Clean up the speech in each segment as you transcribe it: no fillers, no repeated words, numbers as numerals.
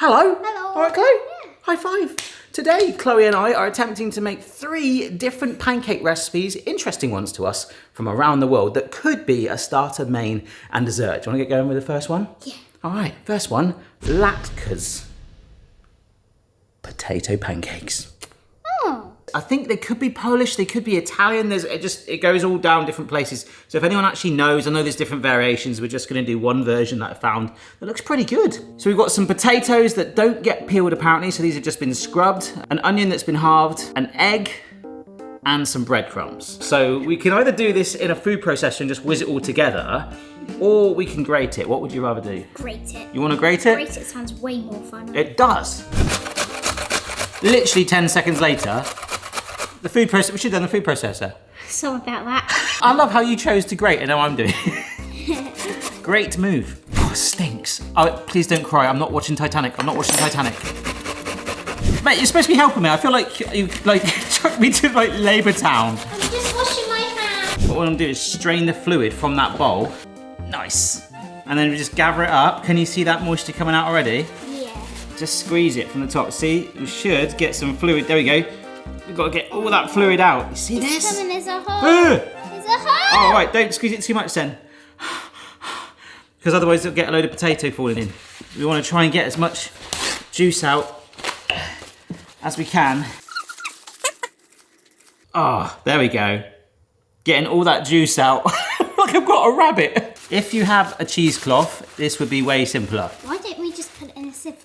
Hello. Hello. All right, Chloe. Yeah. High five. Today, Chloe and I are attempting to make 3 different pancake recipes, interesting ones to us, from around the world that could be a starter, main, and dessert. Do you want to get going with the first one? Yeah. All right, first one, Latkes. Potato pancakes. Oh. I think they could be Polish, they could be Italian. It goes all down different places. So if anyone actually knows, I know there's different variations. We're just going to do one version that I found that looks pretty good. So we've got some potatoes that don't get peeled apparently. So these have just been scrubbed, an onion that's been halved, an egg, and some breadcrumbs. So we can either do this in a food processor and just whiz it all together, or we can grate it. What would you rather do? Grate it. You want to grate it? Grate it sounds way more fun. It does. Literally 10 seconds later, we should have done the food processor. So about that. I love how you chose to grate and now I'm doing it. Great move. Oh, it stinks. Oh, please don't cry. I'm not watching Titanic. I'm not watching Titanic. Mate, you're supposed to be helping me. I feel like you took me to Labour Town. I'm just washing my hands. What I'm gonna do is strain the fluid from that bowl. Nice. And then we just gather it up. Can you see that moisture coming out already? Yeah. Just squeeze it from the top. See, we should get some fluid. There we go. We've got to get all that fluid out. You see this? It's coming, there's a hole. Ugh. There's a hole. Oh, right, don't squeeze it too much then. Because otherwise it'll get a load of potato falling in. We want to try and get as much juice out as we can. Oh, there we go. Getting all that juice out. Like I've got a rabbit. If you have a cheesecloth, this would be way simpler. Why don't we just put it in a sieve?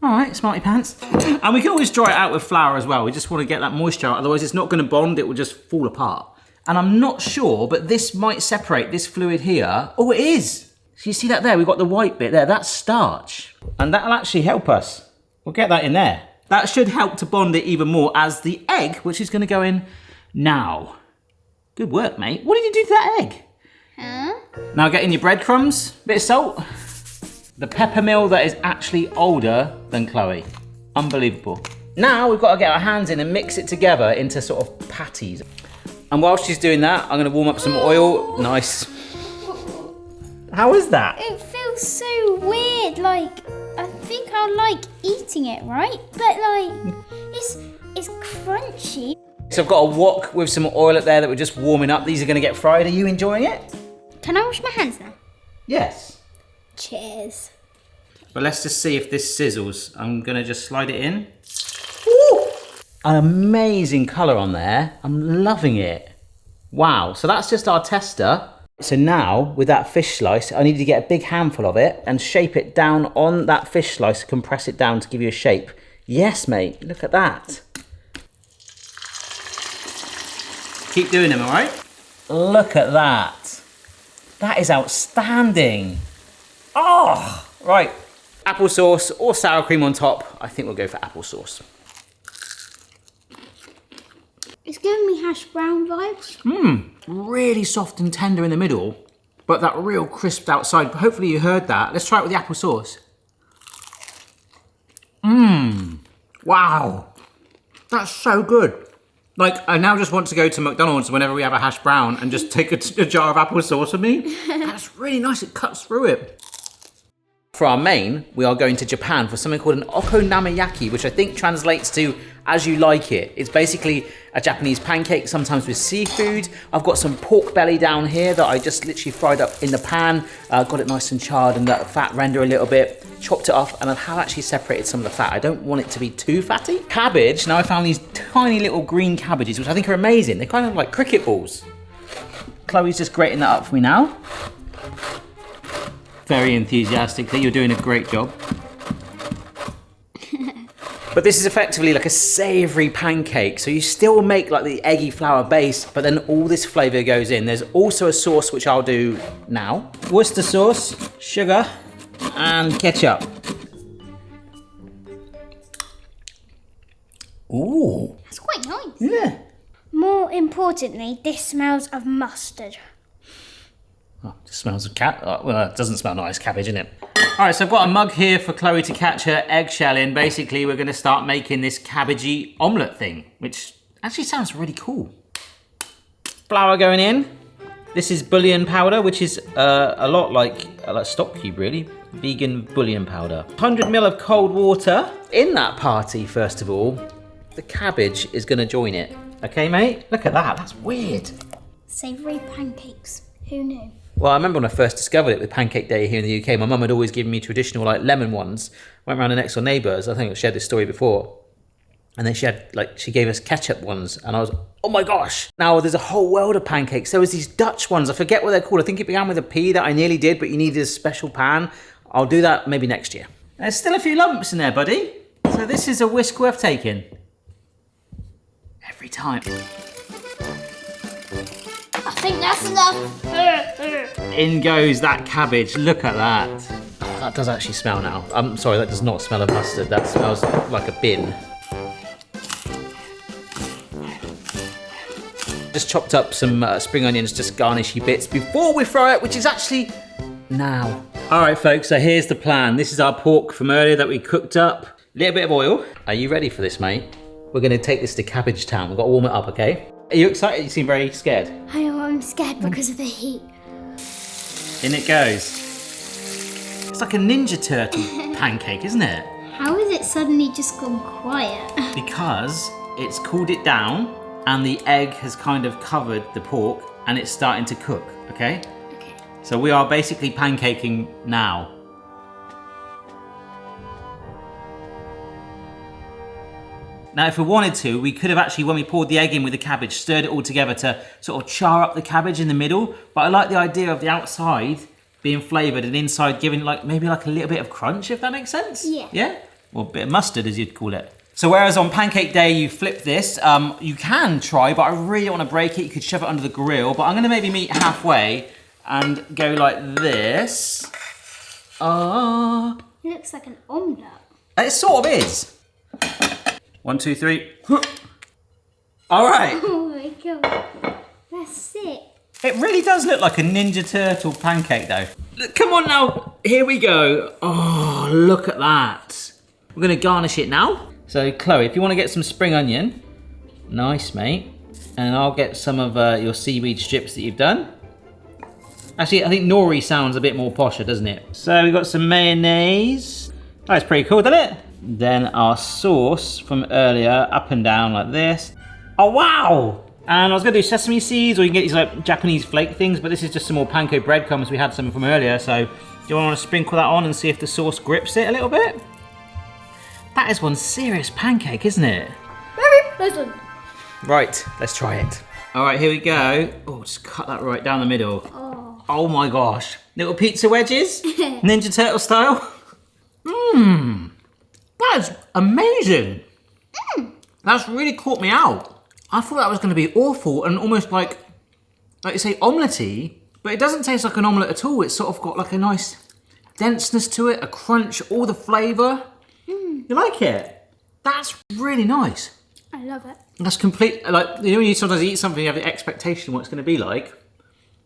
All right, smarty pants. And we can always dry it out with flour as well. We just want to get that moisture out, otherwise it's not going to bond, it will just fall apart. And I'm not sure, but this might separate this fluid here. Oh, it is. So you see that there? We've got the white bit there, that's starch. And that'll actually help us. We'll get that in there. That should help to bond it even more as the egg, which is going to go in now. Good work, mate. What did you do to that egg? Huh? Now get in your breadcrumbs, bit of salt. The pepper mill that is actually older than Chloe. Unbelievable. Now we've got to get our hands in and mix it together into sort of patties. And while she's doing that, I'm going to warm up some oil. Nice. How is that? It feels so weird. Like, I think I'll like eating it, right? But like, it's crunchy. So I've got a wok with some oil up there that we're just warming up. These are going to get fried. Are you enjoying it? Can I wash my hands now? Yes. Cheers. But let's just see if this sizzles. I'm going to just slide it in. Ooh! An amazing colour on there. I'm loving it. Wow. So that's just our tester. So now, with that fish slice, I need to get a big handful of it and shape it down on that fish slice, compress it down to give you a shape. Yes, mate. Look at that. Keep doing them, all right? Look at that. That is outstanding. Oh, right. Applesauce or sour cream on top. I think we'll go for applesauce. It's giving me hash brown vibes. Really soft and tender in the middle, but that real crisped outside. Hopefully you heard that. Let's try it with the applesauce. Wow. That's so good. Like, I now just want to go to McDonald's whenever we have a hash brown and just take a jar of applesauce with me. That's really nice, it cuts through it. For our main, we are going to Japan for something called an Okonomiyaki, which I think translates to as you like it. It's basically a Japanese pancake, sometimes with seafood. I've got some pork belly down here that I just literally fried up in the pan, got it nice and charred and let the fat render a little bit, chopped it off, and I have actually separated some of the fat. I don't want it to be too fatty. Cabbage, now I found these tiny little green cabbages, which I think are amazing. They're kind of like cricket balls. Chloe's just grating that up for me now. Very enthusiastically, you're doing a great job. But this is effectively like a savoury pancake, so you still make like the eggy flour base, but then all this flavour goes in. There's also a sauce which I'll do now. Worcester sauce, sugar, and ketchup. Ooh. It's quite nice. Yeah. More importantly, this smells of mustard. Oh, it smells of well, it doesn't smell nice, cabbage, innit? All right, so I've got a mug here for Chloe to catch her eggshell in. Basically, we're gonna start making this cabbagey omelette thing, which actually sounds really cool. Flour going in. This is bouillon powder, which is a lot like stock cube, really. vegan bouillon powder. 100 ml of cold water. In that party, first of all, the cabbage is going to join it. Okay, mate? Look at that. That's weird. Savoury pancakes. Who knew? Well, I remember when I first discovered it with Pancake Day here in the UK, my mum had always given me traditional like lemon ones. Went around the next door neighbours. I think I've shared this story before. And then she gave us ketchup ones, and I was, oh my gosh. Now there's a whole world of pancakes. There was these Dutch ones. I forget what they're called. I think it began with a P that I nearly did, but you needed a special pan. I'll do that maybe next year. There's still a few lumps in there, buddy. So this is a whisk worth taking. Every time. I think that's enough. In goes that cabbage. Look at that. Oh, that does actually smell now. I'm sorry, that does not smell of mustard. That smells like a bin. Just chopped up some spring onions, just garnishy bits before we fry it, which is actually now. All right, folks, so here's the plan. This is our pork from earlier that we cooked up. A little bit of oil. Are you ready for this, mate? We're going to take this to Cabbage Town. We've got to warm it up, okay? Are you excited? You seem very scared. I know, I'm scared because of the heat. In it goes. It's like a Ninja Turtle pancake, isn't it? How has it suddenly just gone quiet? Because it's cooled it down and the egg has kind of covered the pork and it's starting to cook, okay? Okay. So we are basically pancaking now. Now, if we wanted to, we could have actually, when we poured the egg in with the cabbage, stirred it all together to sort of char up the cabbage in the middle. But I like the idea of the outside being flavoured and inside giving maybe a little bit of crunch, if that makes sense. Yeah. Yeah? Or a bit of mustard, as you'd call it. So whereas on Pancake Day you flip this, you can try, but I really don't want to break it. You could shove it under the grill, but I'm going to maybe meet halfway and go like this. It looks like an omelette. It sort of is. 1, 2, 3. All right. Oh my god, that's sick. It really does look like a Ninja Turtle pancake though. Look, come on now, here we go. Oh, look at that. We're gonna garnish it now. So Chloe, if you wanna get some spring onion, nice mate. And I'll get some of your seaweed strips that you've done. Actually, I think nori sounds a bit more posher, doesn't it? So we've got some mayonnaise. That's pretty cool, doesn't it? Then our sauce from earlier, up and down like this. Oh wow! And I was gonna do sesame seeds, or you can get these like Japanese flake things, but this is just some more panko breadcrumbs. We had some from earlier, so do you want to sprinkle that on and see if the sauce grips it a little bit? That is one serious pancake, isn't it? Very pleasant. Right, let's try it. All right, here we go. Oh, just cut that right down the middle. Oh my gosh. Little pizza wedges, Ninja Turtle style. Mmm, that is amazing. That's really caught me out. I thought that was going to be awful and almost like you say, omelette-y, but it doesn't taste like an omelette at all. It's sort of got like a nice denseness to it, a crunch, all the flavour. You like it? That's really nice. I love it. That's complete, like, you know when you sometimes eat something, you have the expectation of what it's going to be like.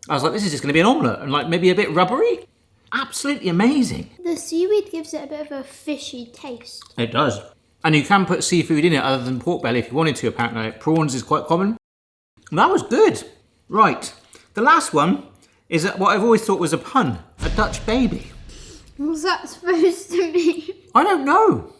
I was like, this is just going to be an omelette and like maybe a bit rubbery. Absolutely amazing. The seaweed gives it a bit of a fishy taste. It does. And you can put seafood in it other than pork belly if you wanted to, apparently. Prawns is quite common. That was good. Right. The last one is what I've always thought was a pun. A Dutch baby. What's that supposed to mean? I don't know.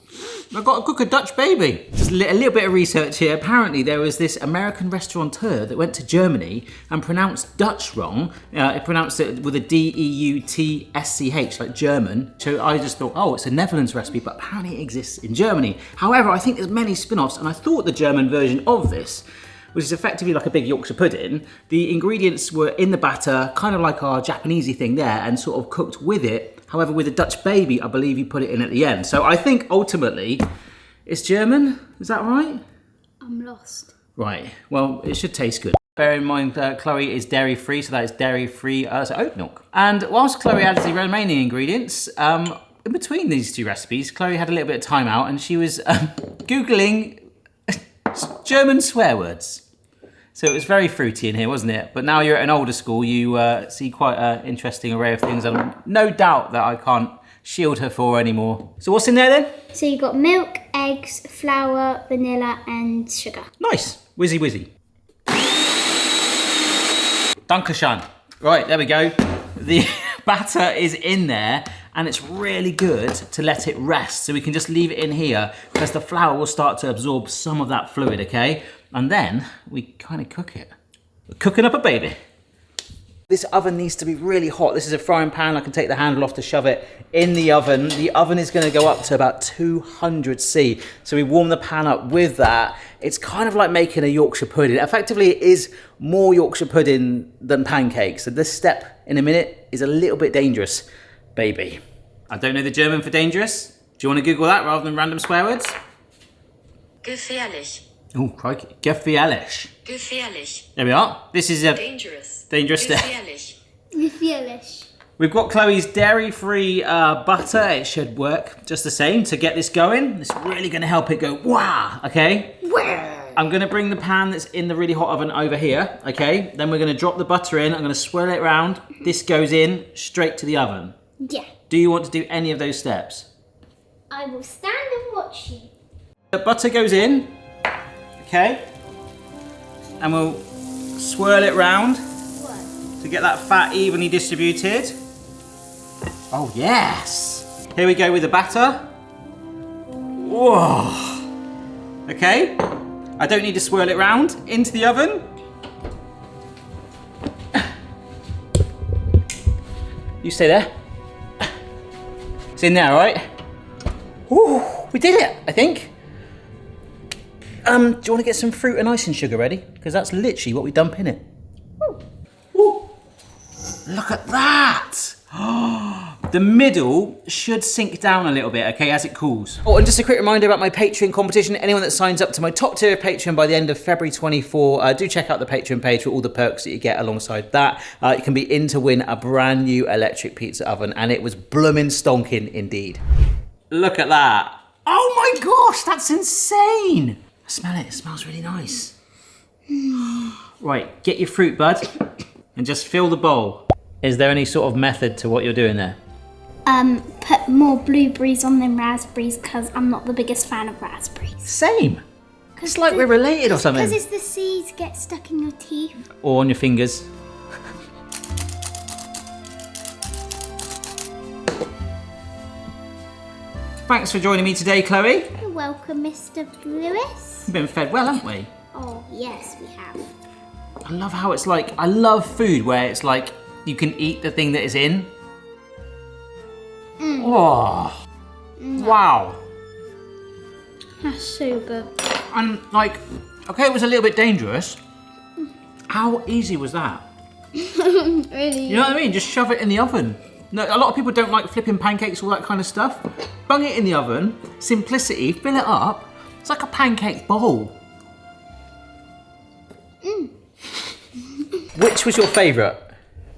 I've got to cook a Dutch baby. Just a little bit of research here. Apparently there was this American restaurateur that went to Germany and pronounced Dutch wrong. It pronounced it with a D-E-U-T-S-C-H, like German. So I just thought, oh, it's a Netherlands recipe, but apparently it exists in Germany. However, I think there's many spin-offs, and I thought the German version of this, which is effectively like a big Yorkshire pudding, the ingredients were in the batter, kind of like our Japanesey thing there, and sort of cooked with it. However, with a Dutch baby, I believe you put it in at the end. So I think ultimately it's German. Is that right? I'm lost. Right. Well, it should taste good. Bear in mind, Chloe is dairy-free, so that is dairy-free so oat milk. And whilst Chloe adds the remaining ingredients, in between these two recipes, Chloe had a little bit of time out and she was Googling German swear words. So it was very fruity in here, wasn't it? But now you're at an older school, you see quite an interesting array of things, and no doubt that I can't shield her for anymore. So what's in there then? So you got milk, eggs, flour, vanilla, and sugar. Nice. Whizzy whizzy. Dankeschön. Right, there we go. The batter is in there, and it's really good to let it rest. So we can just leave it in here because the flour will start to absorb some of that fluid, okay? And then we kind of cook it. We're cooking up a baby. This oven needs to be really hot. This is a frying pan. I can take the handle off to shove it in the oven. The oven is going to go up to about 200 C. So we warm the pan up with that. It's kind of like making a Yorkshire pudding. Effectively, it is more Yorkshire pudding than pancakes. So this step in a minute is a little bit dangerous, baby. I don't know the German for dangerous. Do you want to Google that rather than random swear words? Gefährlich. Oh, crikey. Gefährlich. Gefährlich. There we are. This is a Dangerous. dangerous step. Gefährlich. Gefährlich. We've got Chloe's dairy-free butter. It should work just the same to get this going. It's really going to help it go wow, okay? Wow. I'm going to bring the pan that's in the really hot oven over here, okay? Then we're going to drop the butter in. I'm going to swirl it around. This goes in straight to the oven. Yeah. Do you want to do any of those steps? I will stand and watch you. The butter goes in, okay? And we'll swirl it round to get that fat evenly distributed. Oh, yes. Here we go with the batter. Whoa. Okay. I don't need to swirl it round. Into the oven. You stay there. It's in there, right? Ooh, we did it, I think. Do you want to get some fruit and icing sugar ready? Because that's literally what we dump in it. Ooh. Look at that! The middle should sink down a little bit, okay, as it cools. Oh, and just a quick reminder about my Patreon competition. Anyone that signs up to my top tier of Patreon by the end of February 24, do check out the Patreon page for all the perks that you get alongside that. You can be in to win a brand new electric pizza oven, and it was bloomin' stonking indeed. Look at that. Oh my gosh, that's insane. Smell it, it smells really nice. Right, get your fruit, bud, and just fill the bowl. Is there any sort of method to what you're doing there? Put more blueberries on than raspberries because I'm not the biggest fan of raspberries. Same. It's like we're related or something. Because it's the seeds get stuck in your teeth. Or on your fingers. Thanks for joining me today, Chloe. You're welcome, Mr. Lewis. We've been fed well, haven't we? Oh, yes, we have. I love how it's like, I love food where it's like you can eat the thing that is in. Oh, wow. That's so good. And like, okay, it was a little bit dangerous. How easy was that? Really? You know what I mean? Just shove it in the oven. No, a lot of people don't like flipping pancakes, all that kind of stuff. Bung it in the oven, simplicity, fill it up. It's like a pancake bowl. Which was your favourite?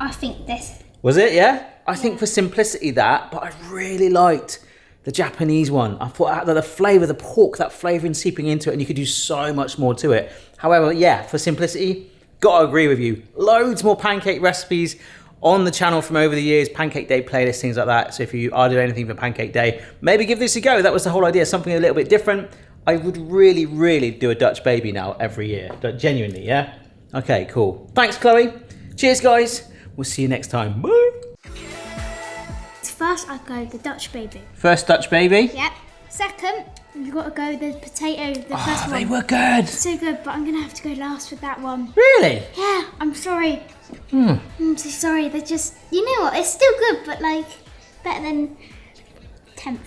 I think this. Was it, yeah? I think for simplicity that, but I really liked the Japanese one. I thought that the flavour, the pork, that flavouring seeping into it, and you could do so much more to it. However, yeah, for simplicity, gotta agree with you. Loads more pancake recipes on the channel from over the years, Pancake Day playlists, things like that. So if you are doing anything for Pancake Day, maybe give this a go. That was the whole idea, something a little bit different. I would really, really do a Dutch baby now every year. Genuinely, yeah? Okay, cool. Thanks, Chloe. Cheers, guys. We'll see you next time. Bye. First, I'd go the Dutch baby. First Dutch baby. Yep. Second, you've got to go the potato, the first one. They were good. So good, but I'm going to have to go last with that one. Really? Yeah, I'm sorry. I'm so sorry. They're just, you know what, it's still good, but like, better than 10th